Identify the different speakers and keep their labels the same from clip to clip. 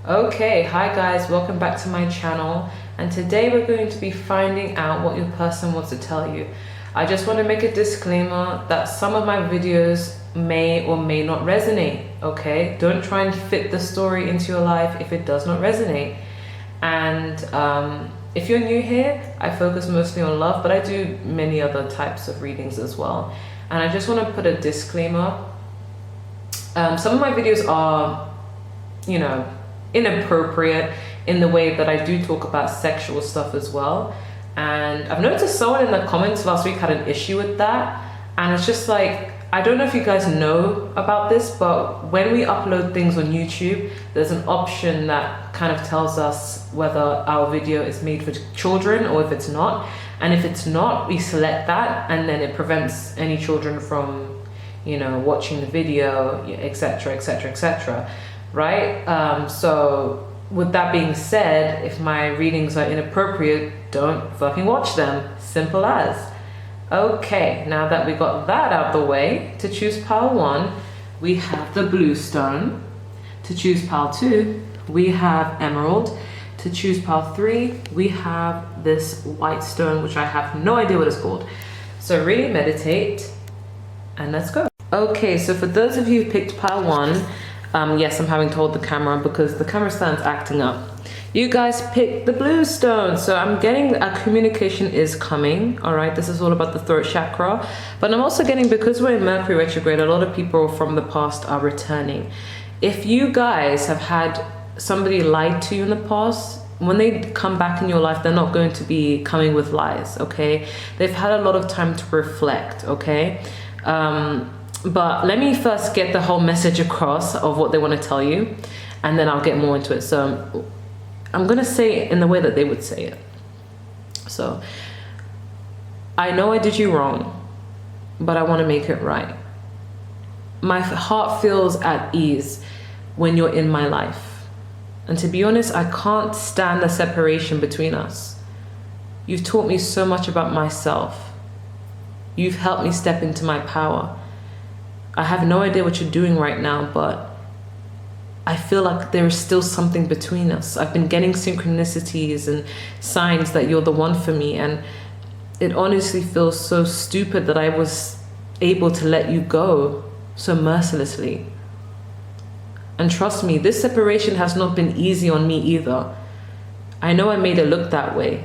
Speaker 1: Okay, hi guys, welcome back to my channel, and today we're going to be finding out what your person wants to tell you. I just want to make a disclaimer that some of my videos may or may not resonate, okay? Don't try and fit the story into your life if it does not resonate. And if you're new here, I focus mostly on love, but I do many other types of readings as well. And I just want to put a disclaimer. Some of my videos are, inappropriate in the way that I do talk about sexual stuff as well. And I've noticed someone in the comments last week had an issue with that. And it's just like, I don't know if you guys know about this, but when we upload things on YouTube, there's an option that kind of tells us whether our video is made for children or if it's not. And if it's not, we select that, and then it prevents any children from, watching the video, etc., etc., etc. Right? So with that being said, if my readings are inappropriate, don't fucking watch them. Simple as. Okay, now that we got that out the way, to choose pile 1, we have the blue stone. To choose pile 2, we have emerald. To choose pile 3, we have this white stone, which I have no idea what it's called. So really meditate, and let's go. Okay, so for those of you who picked pile 1, yes, I'm having to hold the camera because the camera stand's acting up. You guys picked the blue stone, so I'm getting a communication is coming. All right, this is all about the throat chakra, but I'm also getting, because we're in Mercury retrograde, a lot of people from the past are returning. If you guys have had somebody lied to you in the past, when they come back in your life, they're not going to be coming with lies, okay? They've had a lot of time to reflect, okay? But let me first get the whole message across of what they want to tell you, and then I'll get more into it. So I'm going to say it in the way that they would say it. So, I know I did you wrong, but I want to make it right. My heart feels at ease when you're in my life. And to be honest, I can't stand the separation between us. You've taught me so much about myself. You've helped me step into my power. I have no idea what you're doing right now, but I feel like there is still something between us. I've been getting synchronicities and signs that you're the one for me, and it honestly feels so stupid that I was able to let you go so mercilessly. And trust me, this separation has not been easy on me either. I know I made it look that way,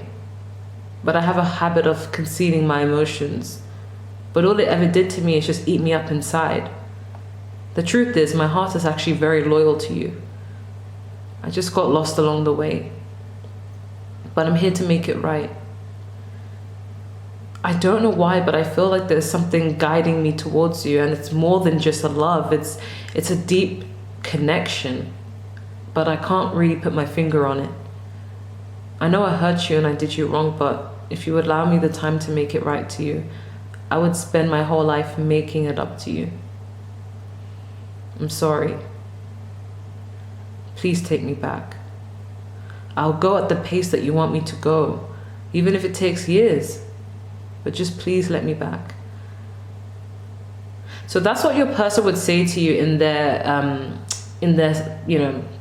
Speaker 1: but I have a habit of concealing my emotions. But all it ever did to me is just eat me up inside. The truth is, my heart is actually very loyal to you. I just got lost along the way. But I'm here to make it right. I don't know why, but I feel like there's something guiding me towards you, and it's more than just a love. It's a deep connection, but I can't really put my finger on it. I know I hurt you and I did you wrong, but if you would allow me the time to make it right to you, I would spend my whole life making it up to you. I'm sorry. Please take me back. I'll go at the pace that you want me to go, even if it takes years. But just please let me back. So that's what your person would say to you in their,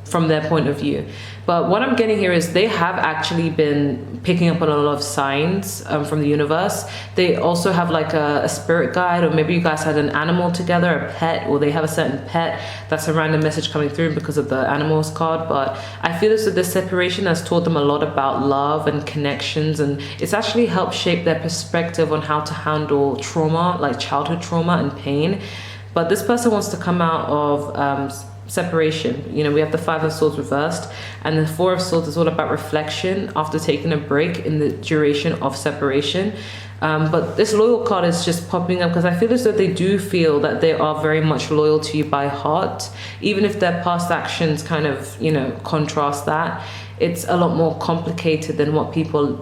Speaker 1: from their point of view. But what I'm getting here is they have actually been picking up on a lot of signs from the universe. They also have like a spirit guide, or maybe you guys had an animal together, a pet, or they have a certain pet. That's a random message coming through because of the animals card. But I feel as though this separation has taught them a lot about love and connections, and it's actually helped shape their perspective on how to handle trauma, like childhood trauma and pain. But this person wants to come out of separation. We have the 5 of Swords reversed, and the 4 of Swords is all about reflection after taking a break in the duration of separation. But this loyal card is just popping up because I feel as though they do feel that they are very much loyal to you by heart, even if their past actions kind of contrast that. It's a lot more complicated than what people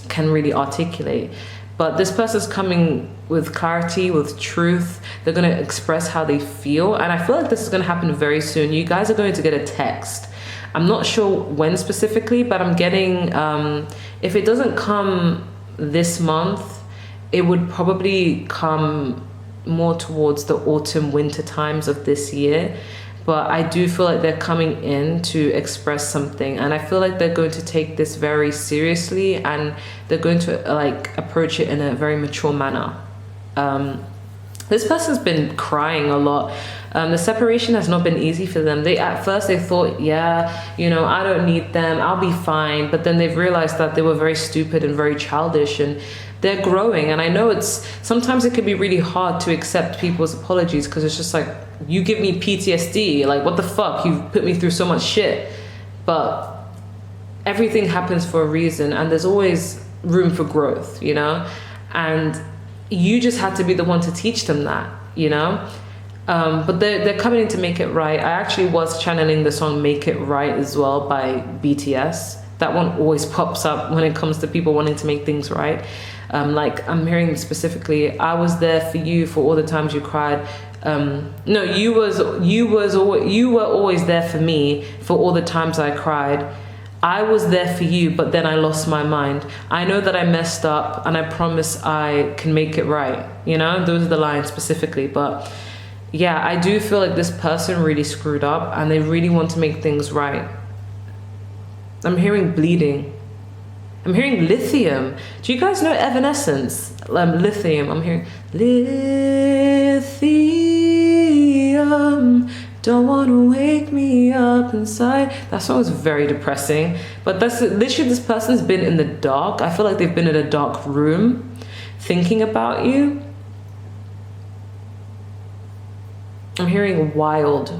Speaker 1: can really articulate. But this person's coming with clarity, with truth. They're going to express how they feel. And I feel like this is going to happen very soon. You guys are going to get a text. I'm not sure when specifically, but I'm getting, if it doesn't come this month, it would probably come more towards the autumn, winter times of this year. but I do feel like they're coming in to express something, and I feel like they're going to take this very seriously, and they're going to like approach it in a very mature manner. This person's been crying a lot. The separation has not been easy for them. At first they thought, yeah, you know, I don't need them, I'll be fine. But then they've realized that they were very stupid and very childish, and they're growing. And I know sometimes it can be really hard to accept people's apologies, because it's just like, you give me PTSD, like what the fuck, you've put me through so much shit. But everything happens for a reason, and there's always room for growth, you know? And you just had to be the one to teach them that, you know? But they're coming in to make it right. I actually was channeling the song Make It Right as well by BTS. That one always pops up when it comes to people wanting to make things right. Like I'm hearing specifically, I was there for you for all the times you cried. No, you were always there for me for all the times I cried. I was there for you, but then I lost my mind. I know that I messed up, and I promise I can make it right. You know, those are the lines specifically. But yeah, I do feel like this person really screwed up, and they really want to make things right. I'm hearing bleeding. I'm hearing lithium. Do you guys know Evanescence? Lithium. I'm hearing lithium. Don't want to wake me up inside. That song is very depressing. But that's literally, this person's been in the dark. I feel like they've been in a dark room thinking about you. I'm hearing wild.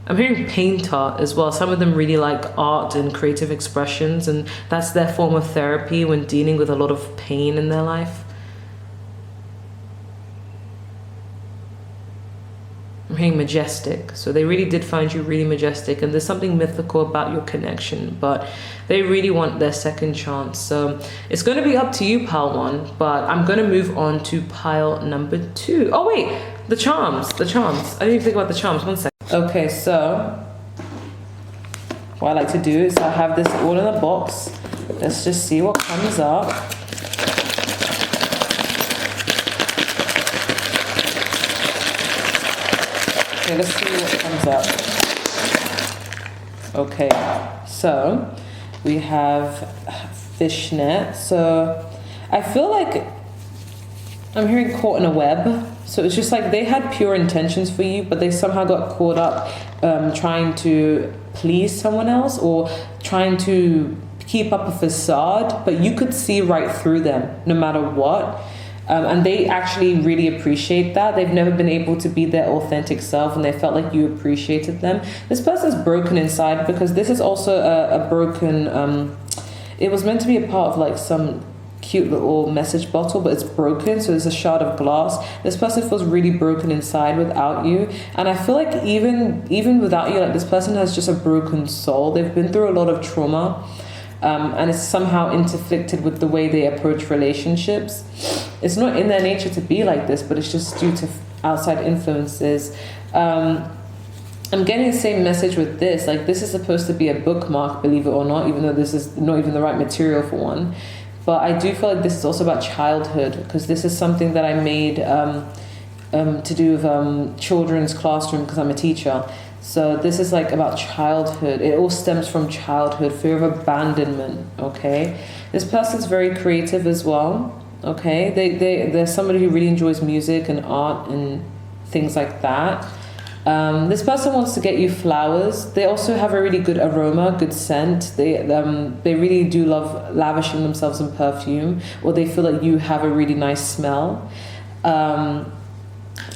Speaker 1: I'm hearing painter as well. Some of them really like art and creative expressions, and that's their form of therapy when dealing with a lot of pain in their life. I'm hearing majestic. So they really did find you really majestic, and there's something mythical about your connection, but they really want their second chance. So it's going to be up to you, pile 1, but I'm going to move on to pile number 2. Oh wait, the charms. I didn't even think about the charms. 1 second. Okay, so what I like to do is I have this all in a box. Let's just see what comes up. Okay, let's see what comes up. Okay, so we have fishnet. So I feel like I'm hearing caught in a web. So it's just like they had pure intentions for you, but they somehow got caught up trying to please someone else, or trying to keep up a facade, but you could see right through them no matter what. And they actually really appreciate that. They've never been able to be their authentic self, and they felt like you appreciated them. This person's broken inside, because this is also a broken, it was meant to be a part of like some cute little message bottle, but it's broken, so there's a shard of glass. This person feels really broken inside without you, and I feel like even without you, like this person has just a broken soul. They've been through a lot of trauma, and it's somehow interflicted with the way they approach relationships. It's not in their nature to be like this, but it's just due to outside influences. I'm getting the same message with this. Like, this is supposed to be a bookmark, believe it or not, even though this is not even the right material for one. But I do feel like this is also about childhood, because this is something that I made to do with children's classroom, because I'm a teacher. So this is like about childhood. It all stems from childhood, fear of abandonment, okay? This person's very creative as well, okay? They're somebody who really enjoys music and art and things like that. This person wants to get you flowers. They also have a really good aroma, good scent. They really do love lavishing themselves in perfume, or they feel like you have a really nice smell.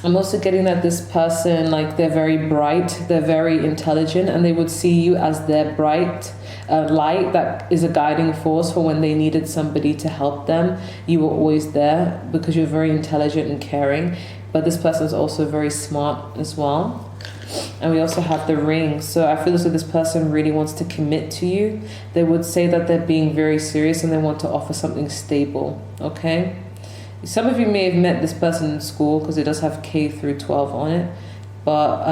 Speaker 1: I'm also getting that this person, like, they're very bright, they're very intelligent, and they would see you as their bright light that is a guiding force for when they needed somebody to help them. You were always there because you're very intelligent and caring. But this person is also very smart as well. And we also have the ring. So I feel as though this person really wants to commit to you. They would say that they're being very serious and they want to offer something stable, okay? Some of you may have met this person in school, because it does have K through 12 on it. But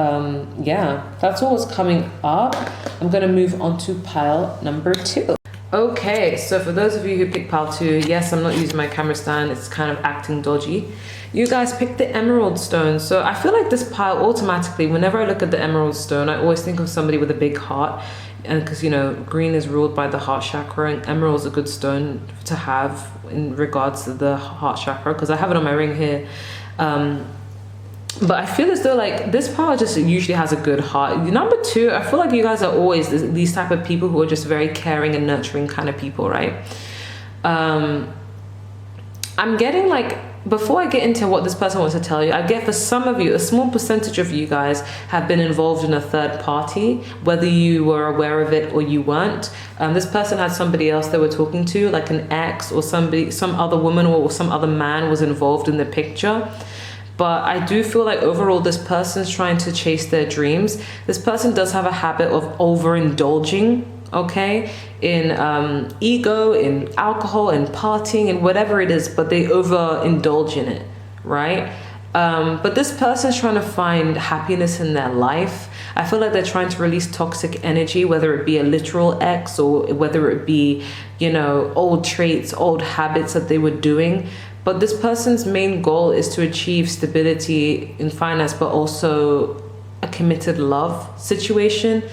Speaker 1: yeah, that's all that's coming up. I'm going to move on to pile number 2. Okay, so for those of you who picked pile 2, yes, I'm not using my camera stand, it's kind of acting dodgy. You guys picked the emerald stone. So I feel like this pile automatically, whenever I look at the emerald stone, I always think of somebody with a big heart. And because, you know, green is ruled by the heart chakra, and emerald's a good stone to have in regards to the heart chakra, because I have it on my ring here. But I feel as though like this pile just usually has a good heart. Number 2, I feel like you guys are always these type of people who are just very caring and nurturing kind of people, right? I'm getting like, before I get into what this person wants to tell you, I get for some of you, a small percentage of you guys have been involved in a third party, whether you were aware of it or you weren't. This person had somebody else they were talking to, like an ex or somebody, some other woman or some other man was involved in the picture. But I do feel like overall this person's trying to chase their dreams. This person does have a habit of overindulging, okay, in ego, in alcohol, in partying, and whatever it is, but they overindulge in it, right? But this person's trying to find happiness in their life. I feel like they're trying to release toxic energy, whether it be a literal ex or whether it be, you know, old traits, old habits that they were doing. But this person's main goal is to achieve stability in finance, but also a committed love situation.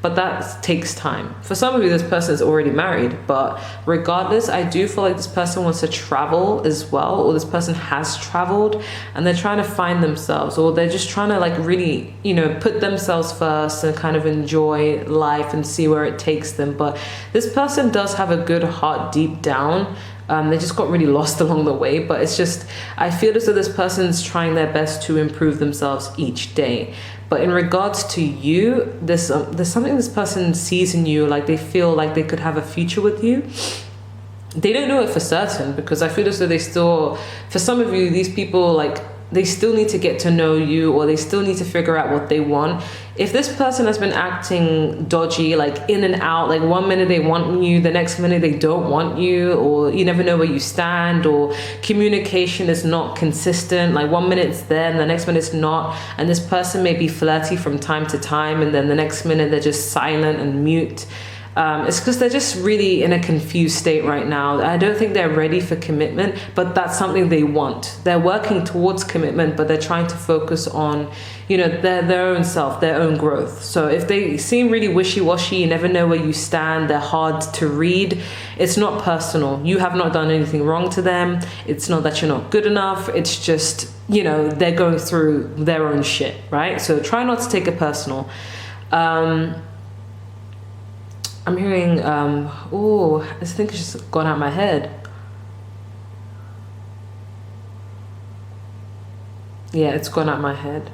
Speaker 1: But that takes time. For some of you, this person is already married, but regardless, I do feel like this person wants to travel as well, or this person has traveled and they're trying to find themselves, or they're just trying to like really, you know, put themselves first and kind of enjoy life and see where it takes them. But this person does have a good heart deep down. They just got really lost along the way, but it's just, I feel as though this person's trying their best to improve themselves each day. But in regards to you, there's something this person sees in you, like they feel like they could have a future with you. They don't know it for certain, because I feel as though they still, for some of you, these people, like, they still need to get to know you, or they still need to figure out what they want. If this person has been acting dodgy, like in and out, like one minute they want you, the next minute they don't want you, or you never know where you stand, or communication is not consistent, like one minute it's there and the next minute it's not, and this person may be flirty from time to time and then the next minute they're just silent and mute. It's because they're just really in a confused state right now. I don't think they're ready for commitment, but that's something they want. They're working towards commitment, but they're trying to focus on, you know, their own self, their own growth. So if they seem really wishy-washy, you never know where you stand, they're hard to read, it's not personal. You have not done anything wrong to them. It's not that you're not good enough. It's just, you know, they're going through their own shit, right? So try not to take it personal. I'm hearing, oh, I think it's just gone out of my head. Yeah, it's gone out of my head.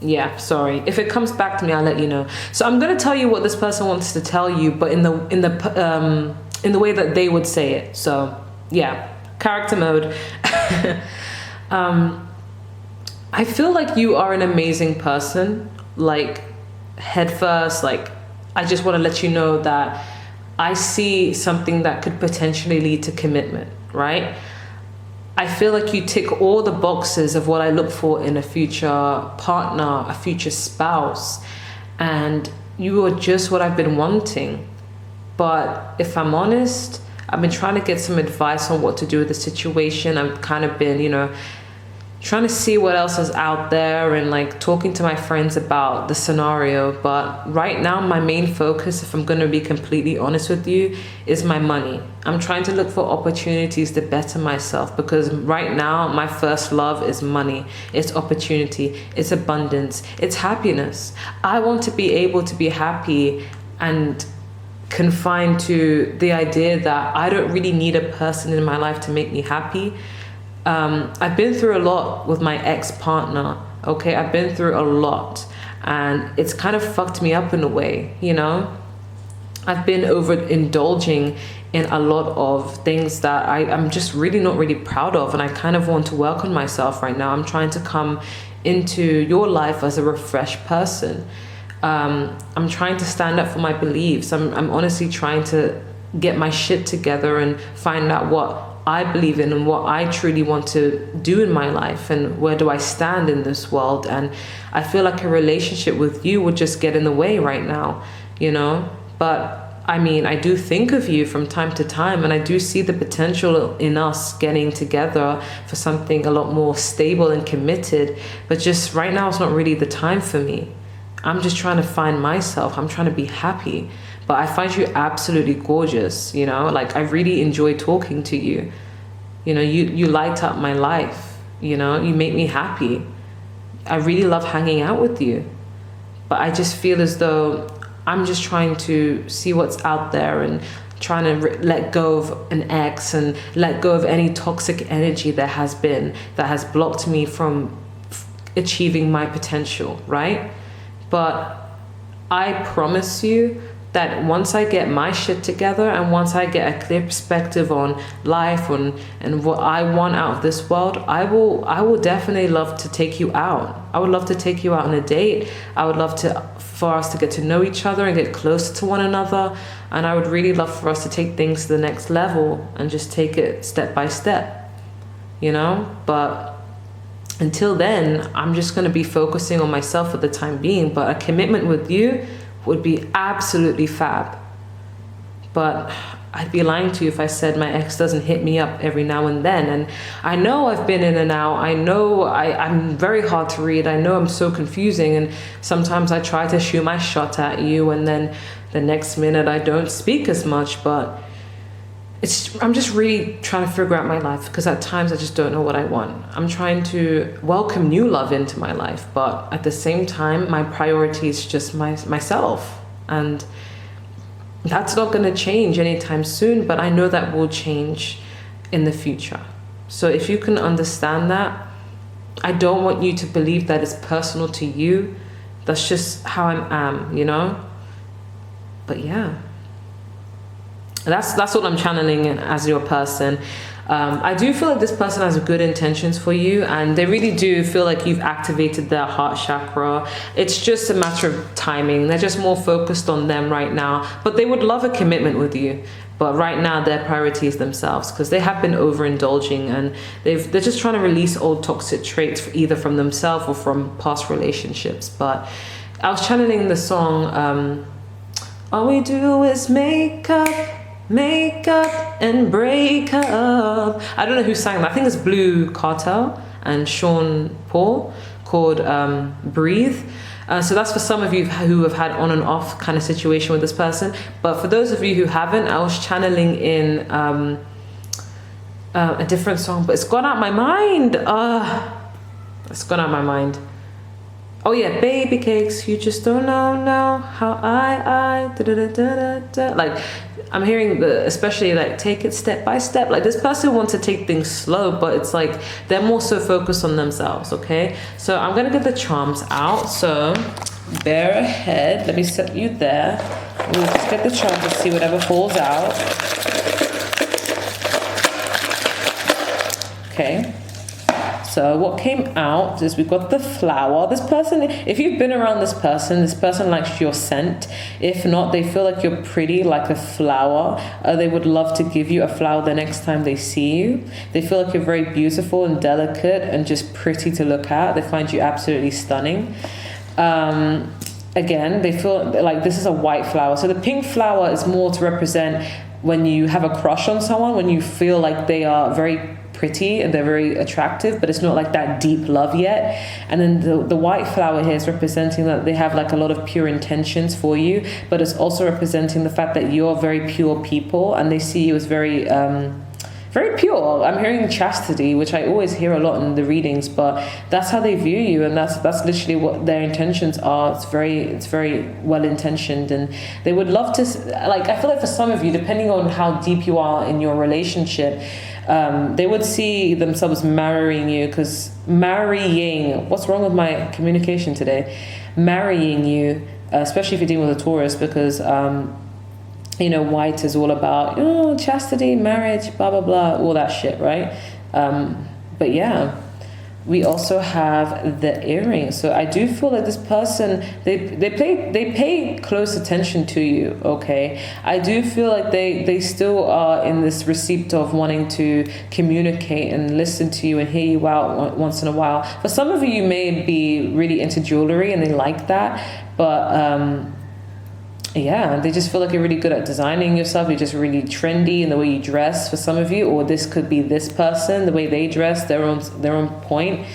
Speaker 1: Yeah, sorry. If it comes back to me, I'll let you know. So I'm gonna tell you what this person wants to tell you, but in the way that they would say it. So yeah, character mode. I feel like you are an amazing person. Like, head first, like, I just want to let you know that I see something that could potentially lead to commitment, right? I feel like you tick all the boxes of what I look for in a future partner, a future spouse, and you are just what I've been wanting. But if I'm honest, I've been trying to get some advice on what to do with the situation. I've kind of been, you know, trying to see what else is out there and like talking to my friends about the scenario. But right now, my main focus, if I'm going to be completely honest with you, is my money. I'm trying to look for opportunities to better myself, because right now my first love is money. It's opportunity, it's abundance, it's happiness. I want to be able to be happy and confined to the idea that I don't really need a person in my life to make me happy. I've been through a lot with my ex-partner, okay? I've been through a lot, and it's kind of fucked me up in a way, you know? I've been overindulging in a lot of things that I'm just really not really proud of, and I kind of want to work on myself right now. I'm trying to come into your life as a refreshed person. I'm trying to stand up for my beliefs. I'm honestly trying to get my shit together and find out what I believe in and what I truly want to do in my life, and where do I stand in this world. And I feel like a relationship with you would just get in the way right now, you know. But I mean, I do think of you from time to time, and I do see the potential in us getting together for something a lot more stable and committed. But just right now, it's not really the time for me. I'm just trying to find myself. I'm trying to be happy. But I find you absolutely gorgeous, you know? Like, I really enjoy talking to you. You know, you light up my life, you know? You make me happy. I really love hanging out with you. But I just feel as though I'm just trying to see what's out there and trying to let go of an ex and let go of any toxic energy that has blocked me from achieving my potential, right? But I promise you that once I get my shit together and once I get a clear perspective on life and what I want out of this world, I will definitely love to take you out. I would love to take you out on a date. I would love for us to get to know each other and get closer to one another. And I would really love for us to take things to the next level and just take it step by step, you know? But until then, I'm just going to be focusing on myself for the time being. But a commitment with you would be absolutely fab. But I'd be lying to you if I said my ex doesn't hit me up every now and then. And I know I've been in and out. I know I'm very hard to read. I know I'm so confusing. And sometimes I try to shoot my shot at you, and then the next minute I don't speak as much. But I'm just really trying to figure out my life, because at times I just don't know what I want. I'm trying to welcome new love into my life, but at the same time, my priority is just myself. And that's not going to change anytime soon, but I know that will change in the future. So if you can understand that, I don't want you to believe that it's personal to you. That's just how I am, you know? But yeah. That's what I'm channeling as your person. I do feel like this person has good intentions for you, and they really do feel like you've activated their heart chakra. It's just a matter of timing. They're just more focused on them right now, but they would love a commitment with you. But right now their priority is themselves, because they have been overindulging, and they're just trying to release old toxic traits, either from themselves or from past relationships. But I was channeling the song, all we do is make up and break up. I don't know who sang that. I think it's Blue Cartel and Sean Paul, called Breathe. So that's for some of you who have had on and off kind of situation with this person. But for those of you who haven't, I was channeling in a different song, but it's gone out my mind. It's gone out my mind. Oh yeah, baby cakes, you just don't know how I da da da da da. Like, I'm hearing especially like, take it step by step. Like, this person wants to take things slow, but it's like they're more so focused on themselves. Okay, so I'm gonna get the charms out. So bear ahead. Let me set you there. We'll just get the charms and see whatever falls out. Okay. So what came out is we've got the flower. This person, if you've been around this person likes your scent. If not, they feel like you're pretty, like a flower. They would love to give you a flower the next time they see you. They feel like you're very beautiful and delicate and just pretty to look at. They find you absolutely stunning. Again, they feel like this is a white flower. So the pink flower is more to represent when you have a crush on someone, when you feel like they are very pretty and they're very attractive, but it's not like that deep love yet. And then the white flower here is representing that they have like a lot of pure intentions for you, but it's also representing the fact that you're very pure people, and they see you as very very pure. I'm hearing chastity, which I always hear a lot in the readings, but that's how they view you, and that's literally what their intentions are. It's very well intentioned, and they would love to, like, I feel like for some of you, depending on how deep you are in your relationship, they would see themselves marrying you, because what's wrong with my communication today? Marrying you, especially if you're dealing with a Taurus, because white is all about chastity, marriage, blah blah blah, all that shit, right? But yeah, We also have the earrings. So I do feel like this person, they pay close attention to you, okay? I do feel like they still are in this receipt of wanting to communicate and listen to you and hear you out once in a while. For some of you, you may be really into jewelry and they like that, but yeah, they just feel like you're really good at designing yourself. You're just really trendy in the way you dress for some of you, or this could be this person, the way they dress, their own point.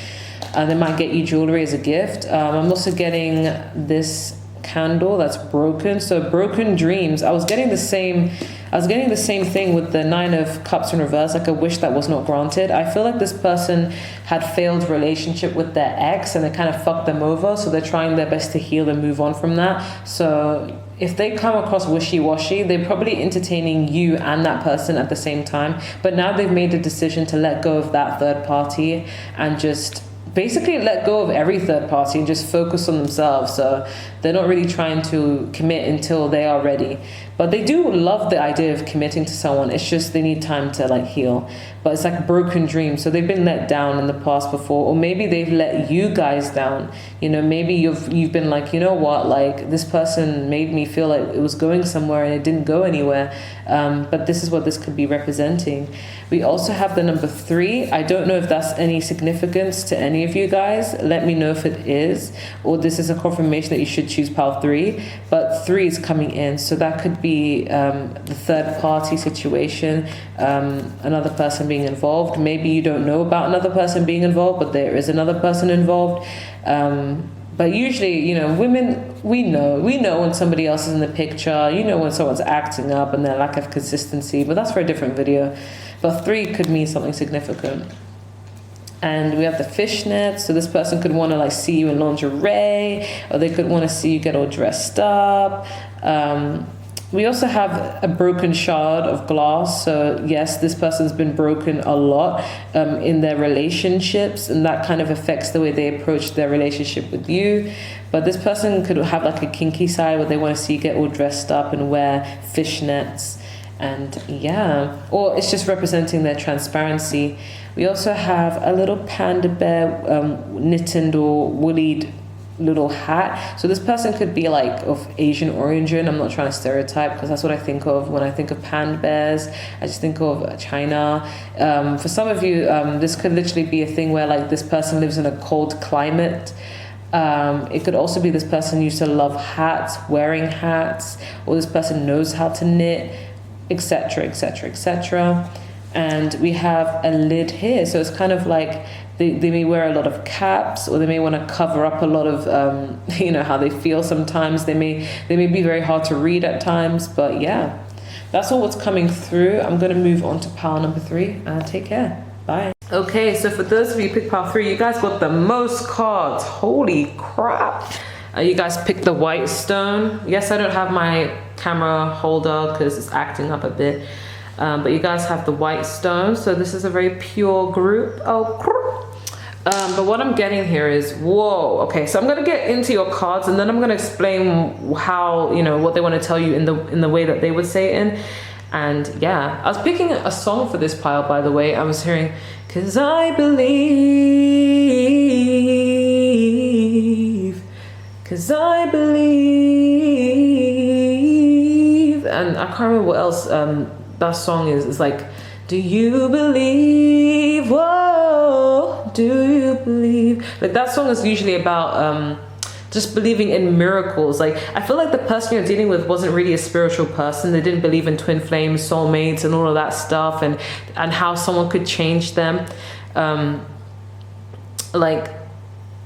Speaker 1: They might get you jewelry as a gift. I'm also getting this candle that's broken. So broken dreams. I was getting the same thing with the 9 of Cups in reverse, like a wish that was not granted. I feel like this person had failed relationship with their ex and they kind of fucked them over. So they're trying their best to heal and move on from that. So if they come across wishy-washy, they're probably entertaining you and that person at the same time. But now they've made a decision to let go of that third party and just basically let go of every third party and just focus on themselves. So they're not really trying to commit until they are ready. But they do love the idea of committing to someone. It's just they need time to like heal. But it's like a broken dream. So they've been let down in the past before, or maybe they've let you guys down. You know, maybe you've been like, you know what, like this person made me feel like it was going somewhere and it didn't go anywhere. But this is what this could be representing. We also have the number 3. I don't know if that's any significance to any of you guys. Let me know if it is, or this is a confirmation that you should choose pile 3. But 3 is coming in, so that could be the third party situation, another person being involved. Maybe you don't know about another person being involved, but there is another person involved. But usually, you know, women, we know when somebody else is in the picture. You know when someone's acting up and their lack of consistency, but that's for a different video. But 3 could mean something significant. And we have the fishnet. So this person could want to like see you in lingerie, or they could want to see you get all dressed up. We also have a broken shard of glass. So yes, this person's been broken a lot in their relationships, and that kind of affects the way they approach their relationship with you. But this person could have like a kinky side where they want to see you get all dressed up and wear fishnets. And yeah, or it's just representing their transparency. We also have a little panda bear knitted or woollied little hat. So this person could be like of Asian origin. I'm not trying to stereotype, because that's what I think of when I think of panda bears. I just think of China. For some of you, this could literally be a thing where like this person lives in a cold climate. It could also be this person used to love hats, wearing hats, or this person knows how to knit, etc., etc., etc. And we have a lid here, so it's kind of like they may wear a lot of caps, or they may want to cover up a lot of you know how they feel sometimes. They may be very hard to read at times. But yeah, that's all what's coming through. I'm going to move on to pile number 3. Take care. Bye. Okay, so for those of you who picked pile 3, you guys got the most cards. Holy crap. You guys picked the white stone. Yes, I don't have my camera holder because it's acting up a bit. But you guys have the white stone. So this is a very pure group. But what I'm getting here is, whoa. Okay, so I'm going to get into your cards, and then I'm going to explain how, you know, what they want to tell you in the way that they would say it in. And yeah, I was picking a song for this pile, by the way. I was hearing, 'cause I believe, 'cause I believe, and I can't remember what else that song is. It's like, do you believe? Whoa, do you believe? Like that song is usually about just believing in miracles. Like I feel like the person you're dealing with wasn't really a spiritual person. They didn't believe in twin flames, soulmates, and all of that stuff, and how someone could change them. Like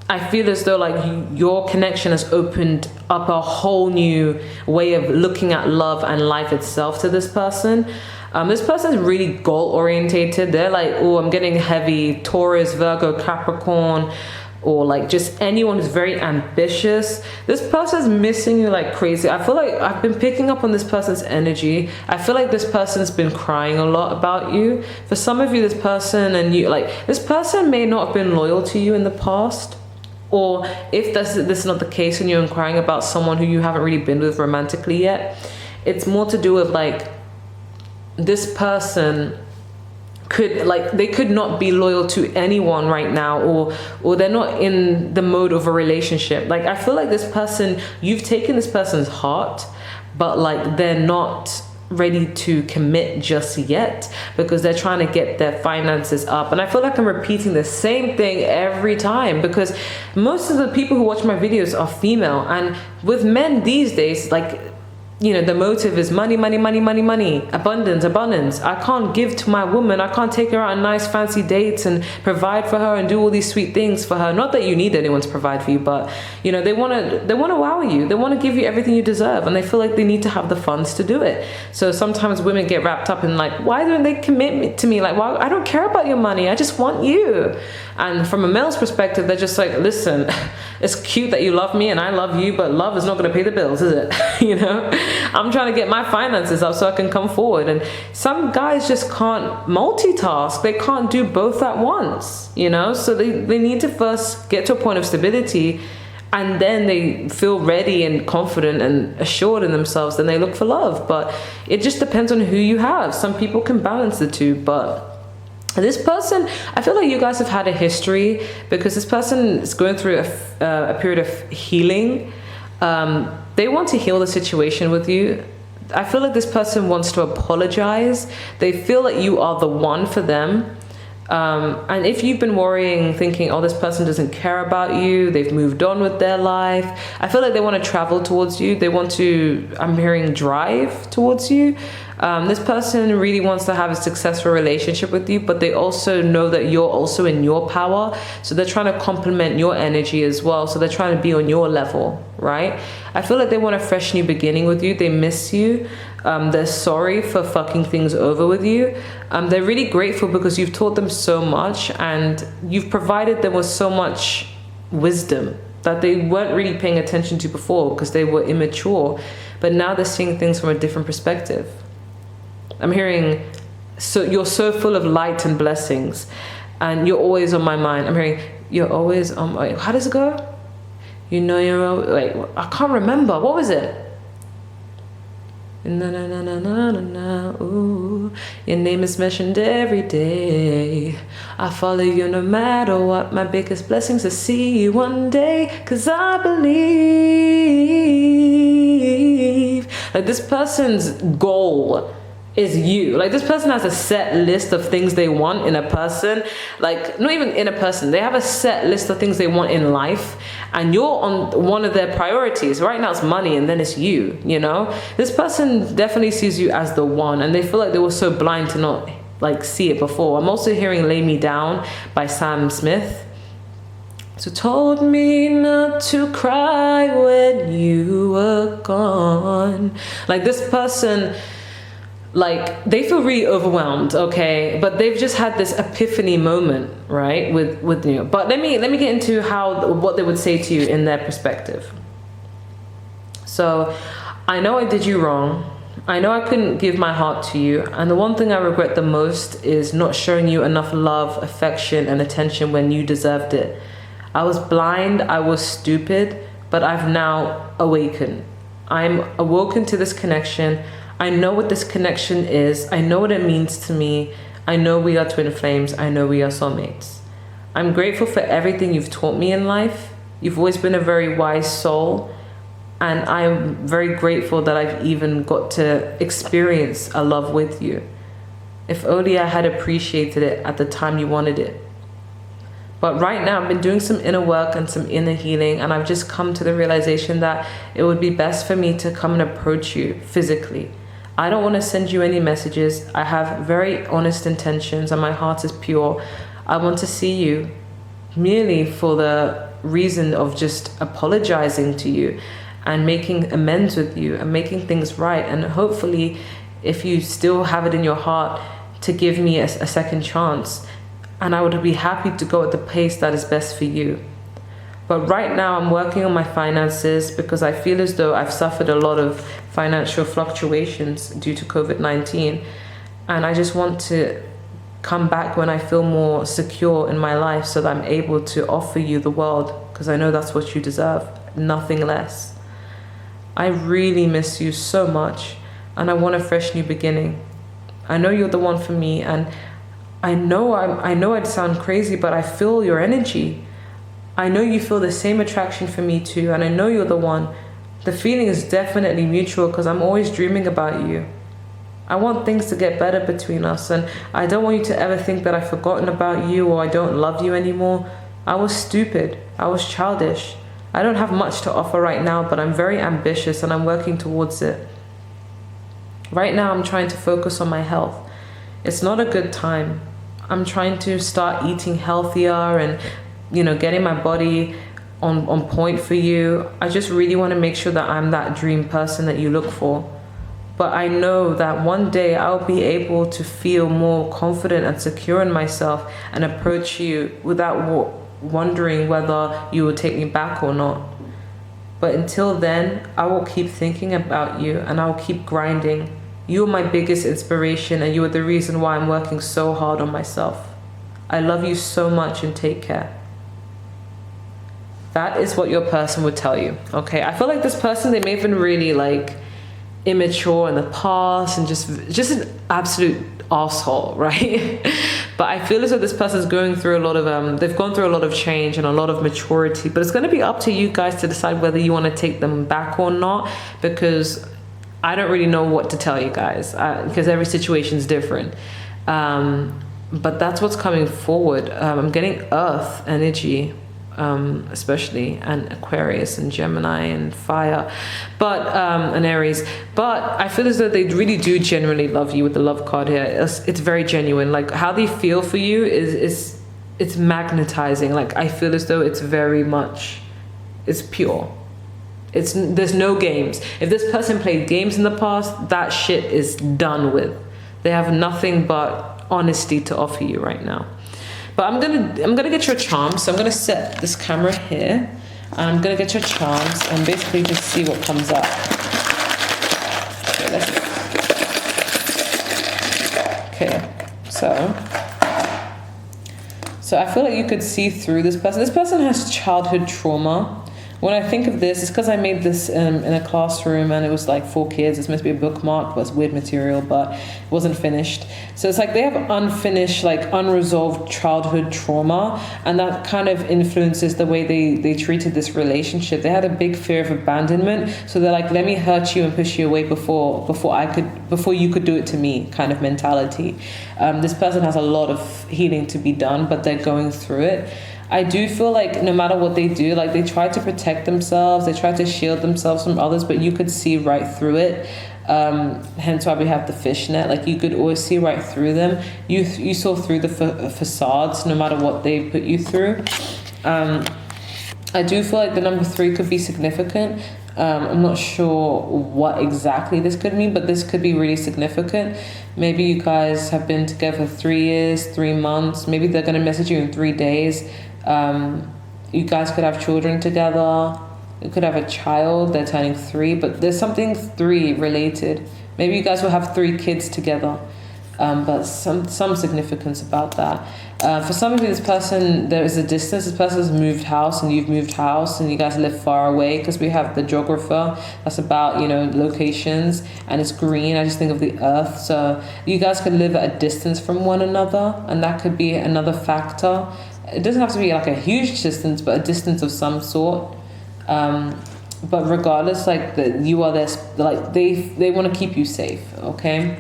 Speaker 1: I feel as though like your connection has opened up a whole new way of looking at love and life itself to this person. This person is really goal orientated. They're like, oh, I'm getting heavy Taurus, Virgo, Capricorn, or like just anyone who's very ambitious. This person's missing you like crazy. I feel like I've been picking up on this person's energy. I feel like this person's been crying a lot about you. For some of you, this person may not have been loyal to you in the past. Or if this is not the case and you're inquiring about someone who you haven't really been with romantically yet, it's more to do with like this person they could not be loyal to anyone right now, or they're not in the mode of a relationship. Like, I feel like this person, you've taken this person's heart, but like they're not ready to commit just yet because they're trying to get their finances up. And I feel like I'm repeating the same thing every time because most of the people who watch my videos are female, and with men these days, like, you know, the motive is money, money, money, money, money, abundance, abundance. I can't give to my woman. I can't take her out on nice fancy dates and provide for her and do all these sweet things for her. Not that you need anyone to provide for you, but you know, they want to wow you. They want to give you everything you deserve, and they feel like they need to have the funds to do it. So sometimes women get wrapped up in like, why don't they commit to me? Like, why? I don't care about your money. I just want you. And from a male's perspective, they're just like, listen, it's cute that you love me and I love you, but love is not going to pay the bills, is it? You know, I'm trying to get my finances up so I can come forward. And some guys just can't multitask. They can't do both at once, you know, so they need to first get to a point of stability, and then they feel ready and confident and assured in themselves. Then they look for love. But it just depends on who you have. Some people can balance the two, but this person, I feel like you guys have had a history because this person is going through a period of healing. They want to heal the situation with you. I feel like this person wants to apologize. They feel like you are the one for them. And if you've been worrying, thinking, oh, this person doesn't care about you, they've moved on with their life, I feel like they want to travel towards you. They want to, I'm hearing, drive towards you. This person really wants to have a successful relationship with you, but they also know that you're also in your power. So they're trying to complement your energy as well. So they're trying to be on your level, right? I feel like they want a fresh new beginning with you. They miss you. They're sorry for fucking things over with you. They're really grateful because you've taught them so much and you've provided them with so much wisdom that they weren't really paying attention to before because they were immature. But now they're seeing things from a different perspective. I'm hearing, so you're so full of light and blessings and you're always on my mind. I'm hearing, you're always on my, how does it go? You know, wait, I can't remember. What was it? Na na na na na na na, ooh, your name is mentioned every day. I follow you no matter what. My biggest blessings to see you one day, 'cause I believe. Like, this person's goal is you. Like, this person has a set list of things they want in a person. Like, not even in a person, they have a set list of things they want in life, and you're on one of their priorities. Right now it's money, and then it's you, you know. This person definitely sees you as the one, and they feel like they were so blind to not like see it before. I'm also hearing Lay Me Down by Sam Smith. So told me not to cry when you were gone. Like, this person, like, they feel really overwhelmed, okay, but they've just had this epiphany moment, right, with you. But let me get into what they would say to you in their perspective. So, I know I did you wrong. I know I couldn't give my heart to you, and the one thing I regret the most is not showing you enough love, affection, and attention when you deserved it. I was blind, I was stupid, but I've now awakened. I'm awoken to this connection. I know what this connection is. I know what it means to me. I know we are twin flames. I know we are soulmates. I'm grateful for everything you've taught me in life. You've always been a very wise soul. And I'm very grateful that I've even got to experience a love with you. If only I had appreciated it at the time you wanted it. But right now I've been doing some inner work and some inner healing, and I've just come to the realization that it would be best for me to come and approach you physically. I don't want to send you any messages. I have very honest intentions and my heart is pure. I want to see you merely for the reason of just apologizing to you and making amends with you and making things right. And hopefully, if you still have it in your heart, to give me a second chance. And I would be happy to go at the pace that is best for you. But right now I'm working on my finances because I feel as though I've suffered a lot of financial fluctuations due to COVID-19. And I just want to come back when I feel more secure in my life so that I'm able to offer you the world, because I know that's what you deserve, nothing less. I really miss you so much and I want a fresh new beginning. I know you're the one for me, and I know I'd sound crazy, but I feel your energy. I know you feel the same attraction for me too, and I know you're the one. The feeling is definitely mutual because I'm always dreaming about you. I want things to get better between us, and I don't want you to ever think that I've forgotten about you or I don't love you anymore. I was stupid. I was childish. I don't have much to offer right now, but I'm very ambitious and I'm working towards it. Right now, I'm trying to focus on my health. It's not a good time. I'm trying to start eating healthier and, getting my body on point for you. I just really want to make sure that I'm that dream person that you look for. But I know that one day I'll be able to feel more confident and secure in myself and approach you without wondering whether you will take me back or not. But until then, I will keep thinking about you and I'll keep grinding. You're my biggest inspiration and you are the reason why I'm working so hard on myself. I love you so much and take care. That is what your person would tell you, okay? I feel like this person, they may have been really immature in the past and just an absolute asshole, right? But I feel as though this person's going through a lot of they've gone through a lot of change and a lot of maturity, but it's going to be up to you guys to decide whether you want to take them back or not, because I don't really know what to tell you guys, because every situation is different. But that's what's coming forward. I'm getting earth energy, especially, and Aquarius and Gemini and fire, but and Aries. But I feel as though they really do genuinely love you with the love card here. It's very genuine. Like how they feel for you is it's magnetizing. Like I feel as though it's pure. There's no games. If this person played games in the past, that shit is done with. They have nothing but honesty to offer you right now. But I'm gonna get your charms. So I'm gonna set this camera here, and I'm gonna get your charms and basically just see what comes up. Okay, so I feel like you could see through this person. This person has childhood trauma. When I think of this, it's because I made this in a classroom and it was like 4 kids. It's meant to be a bookmark, but it's weird material, but it wasn't finished. So it's like they have unfinished, unresolved childhood trauma, and that kind of influences the way they treated this relationship. They had a big fear of abandonment, so they're like, let me hurt you and push you away before you could do it to me kind of mentality. This person has a lot of healing to be done, but they're going through it. I do feel like no matter what they do, they try to protect themselves, they try to shield themselves from others, but you could see right through it. Hence why we have the fishnet. You could always see right through them. You saw through the facades, no matter what they put you through. I do feel like the number 3 could be significant. I'm not sure what exactly this could mean, but this could be really significant. Maybe you guys have been together 3 years, 3 months. Maybe they're going to message you in 3 days. You guys could have children together. You could have a child. They're turning 3, but there's something 3 related. Maybe you guys will have 3 kids together. But some significance about that. For some of you, this person, there is a distance. This person has moved house and you've moved house and you guys live far away, because we have the geographer. That's about, locations, and it's green. I just think of the earth. So you guys could live at a distance from one another, and that could be another factor. It doesn't have to be a huge distance, but a distance of some sort. But regardless, you are there, they want to keep you safe, okay?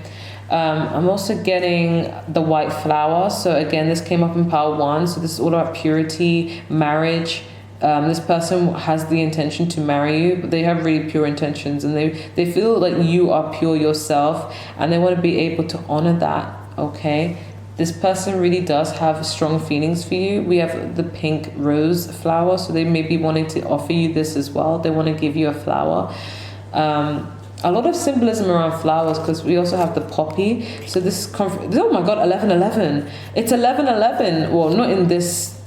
Speaker 1: I'm also getting the white flower. So again, this came up in pile 1. So this is all about purity, marriage. This person has the intention to marry you, but they have really pure intentions, and they feel like you are pure yourself, and they want to be able to honor that, okay? This person really does have strong feelings for you. We have the pink rose flower, so they may be wanting to offer you this as well. They want to give you a flower. A lot of symbolism around flowers, because we also have the poppy. So this is oh my god, 11:11. It's 11:11. Well, not in this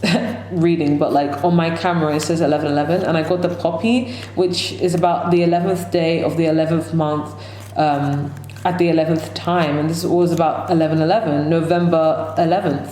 Speaker 1: reading, but on my camera it says 11:11, and I got the poppy, which is about the 11th day of the 11th month, at the 11th time, and this is always about 11:11, November 11th.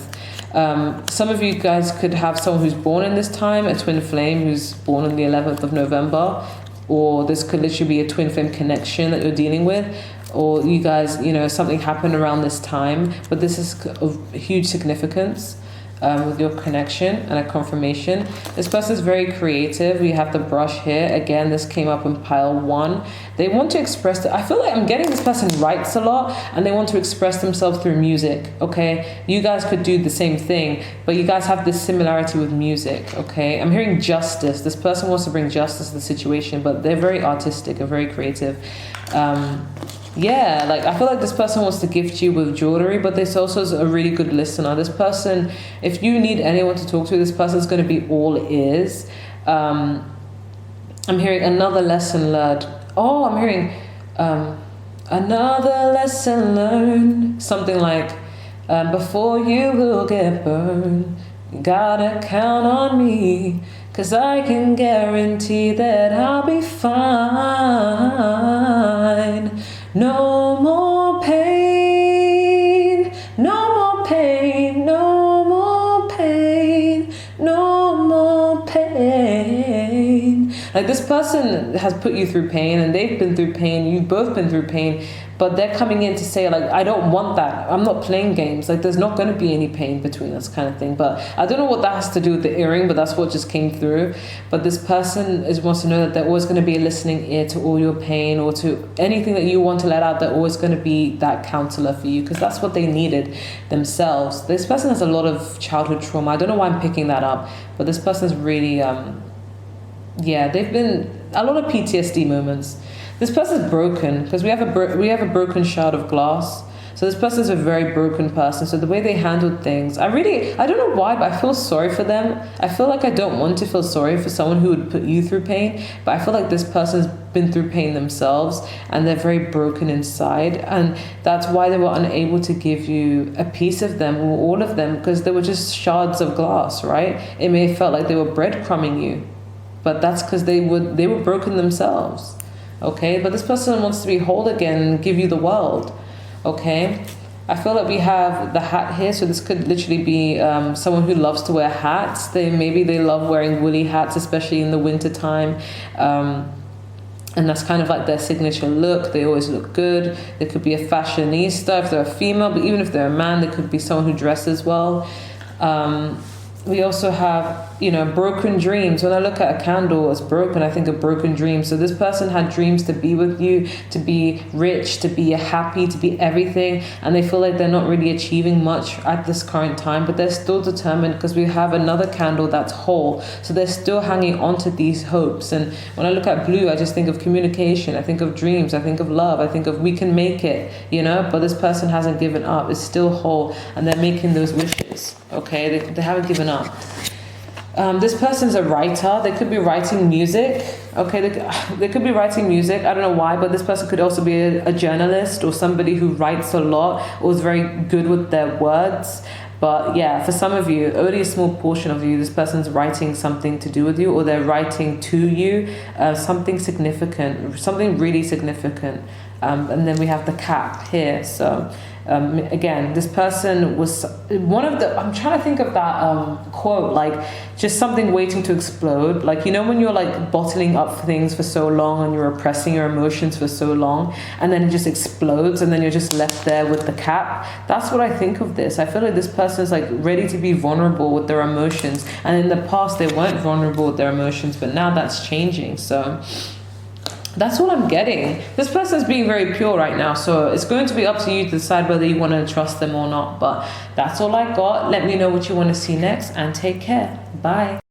Speaker 1: Some of you guys could have someone who's born in this time, a twin flame who's born on the 11th of November. Or this could literally be a twin flame connection that you're dealing with. or you guys, you know, something happened around this time, but this is of huge significance. With your connection and a confirmation. This person is very creative. We have the brush here. Again, this came up in pile 1. They want to express I feel like I'm getting this person writes a lot and they want to express themselves through music, okay? You guys could do the same thing, but you guys have this similarity with music, okay? I'm hearing justice. This person wants to bring justice to the situation, but they're very artistic and very creative. Yeah, like I feel like this person wants to gift you with jewelry, but this also is a really good listener. This person, if you need anyone to talk to, this person's going to be all ears. I'm hearing another lesson learned. Oh, I'm hearing another lesson learned. Something like, before you will get burned, you gotta count on me, 'cause I can guarantee that I'll be fine. No more pain, no more pain, no more pain, no more pain. Like this person has put you through pain and they've been through pain, you've both been through pain, but they're coming in to say like, I don't want that. I'm not playing games. Like there's not going to be any pain between us kind of thing. But I don't know what that has to do with the earring, but that's what just came through. But this person wants to know that they're always going to be a listening ear to all your pain or to anything that you want to let out. They're always going to be that counselor for you because that's what they needed themselves. This person has a lot of childhood trauma. I don't know why I'm picking that up, but this person's really, yeah, they've been a lot of PTSD moments. This person's broken because we have a broken shard of glass. So this person's a very broken person. So the way they handled things, I don't know why, but I feel sorry for them. I feel like I don't want to feel sorry for someone who would put you through pain, but I feel like this person's been through pain themselves and they're very broken inside. And that's why they were unable to give you a piece of them or all of them because they were just shards of glass, right? It may have felt like they were breadcrumbing you, but that's because they were broken themselves. Okay, but this person wants to be whole again and give you the world. Okay, I feel like we have the hat here, so this could literally be someone who loves to wear hats. Maybe they love wearing woolly hats, especially in the winter time, and that's kind of like their signature look. They always look good. They could be a fashionista if they're a female, but even if they're a man, they could be someone who dresses well. We also have, you know, broken dreams. When I look at a candle as broken, I think of broken dreams. So this person had dreams to be with you, to be rich, to be happy, to be everything. And they feel like they're not really achieving much at this current time, but they're still determined because we have another candle that's whole. So they're still hanging on to these hopes. And when I look at blue, I just think of communication. I think of dreams. I think of love. I think of we can make it, you know, but this person hasn't given up. It's still whole and they're making those wishes. Okay, they haven't given up. This person's a writer. They could be writing music. Okay, they could be writing music. I don't know why, but this person could also be a journalist or somebody who writes a lot or is very good with their words. But yeah, for some of you, only a small portion of you, this person's writing something to do with you or they're writing to you something significant, something really significant. And then we have the cap here. So again, this person was one of the, I'm trying to think of that quote, like just something waiting to explode. Like, you know, when you're like bottling up things for so long and you're repressing your emotions for so long and then it just explodes and then you're just left there with the cap. That's what I think of this. I feel like this person is like ready to be vulnerable with their emotions. And in the past, they weren't vulnerable with their emotions, but now that's changing. So that's what I'm getting. This person is being very pure right now, so it's going to be up to you to decide whether you want to trust them or not. But that's all I got. Let me know what you want to see next and take care. Bye.